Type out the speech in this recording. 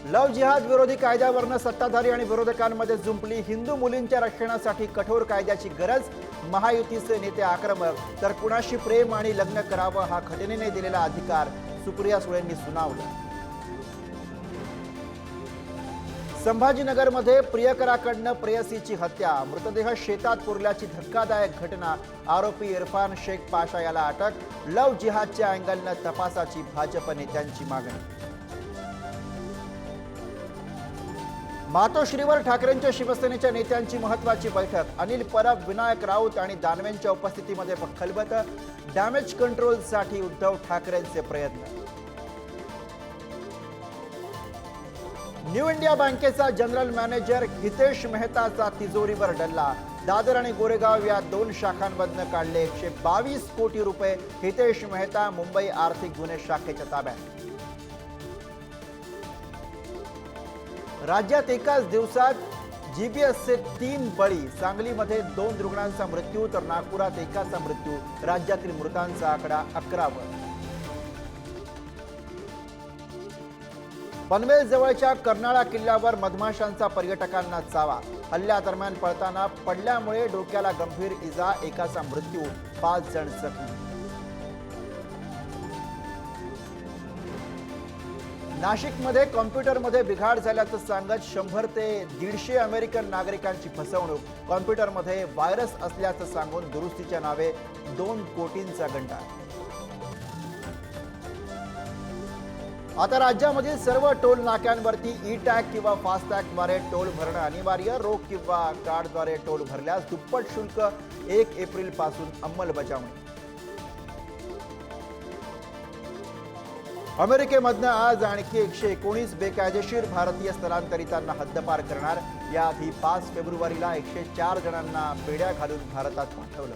लव जिहाद विरोधी कायद्यावरनं सत्ताधारी आणि विरोधकांमध्ये जुंपली हिंदू मुलींच्या रक्षणासाठी कठोर कायद्याची गरज। महायुतीचे नेते आक्रमक, तर कुणाशी प्रेम आणि लग्न करावं हा घटनेने दिलेला अधिकार सुप्रिया सुळेंनी सुनावलं। संभाजीनगरमध्ये प्रियकराकडनं प्रेयसीची हत्या, मृतदेह शेतात पुरल्याची धक्कादायक घटना। आरोपी इरफान शेख पाशा याला अटक। लव जिहादच्या अँगलनं तपासाची भाजप नेत्यांची मागणी। मातोश्रीवर ठाकरेंच्या शिवसेनेच्या नेत्यांची महत्त्वाची बैठक। अनिल परब, विनायक राऊत आणि दानवेंच्या उपस्थितीमध्ये खलबत। डॅमेज कंट्रोलसाठी उद्धव ठाकरेंचे प्रयत्न। न्यू इंडिया बँकेचा जनरल मॅनेजर हितेश मेहताचा तिजोरीवर डल्ला। दादर आणि गोरेगाव या 2 शाखांमधनं काढले 122 कोटी रुपये। हितेश मेहता मुंबई आर्थिक गुन्हे शाखेच्या ताब्यात। राज्यात एकाच दिवसात जीबीएसचे 3 बळी। सांगलीमध्ये 2 रुग्णांचा मृत्यू तर नागपुरात एकाचा मृत्यू। राज्यातील मृतांचा आकडा 11 वर। पनवेल जवळच्या कर्नाळा किल्ल्यावर मधमाशांचा पर्यटकांना चावा। हल्ल्यादरम्यान पळताना पडल्यामुळे डोक्याला गंभीर इजा, एकाचा मृत्यू, 5 जण जखमी। नाशिकमध्ये कॉम्प्युटरमध्ये बिघाड झाल्याचं सांगत 100 ते 150 अमेरिकन नागरिकांची फसवणूक। कॉम्प्युटरमध्ये व्हायरस असल्याचं सांगून दुरुस्तीच्या नावे 2 कोटींचा गंडा। आता राज्यामधील सर्व टोल नाक्यांवरती ई टॅग किंवा फास्टॅगद्वारे टोल भरणं अनिवार्य। रोख किंवा कार्डद्वारे टोल भरल्यास दुप्पट शुल्क 1 एप्रिल पासून अंमलबजावणी। अमेरिकेमधनं आज आणखी 119 बेकायदेशीर भारतीय स्थलांतरितांना हद्दपार करणार। याआधी 5 फेब्रुवारीला 104 जणांना पेड्या घालून भारतात पाठवलं।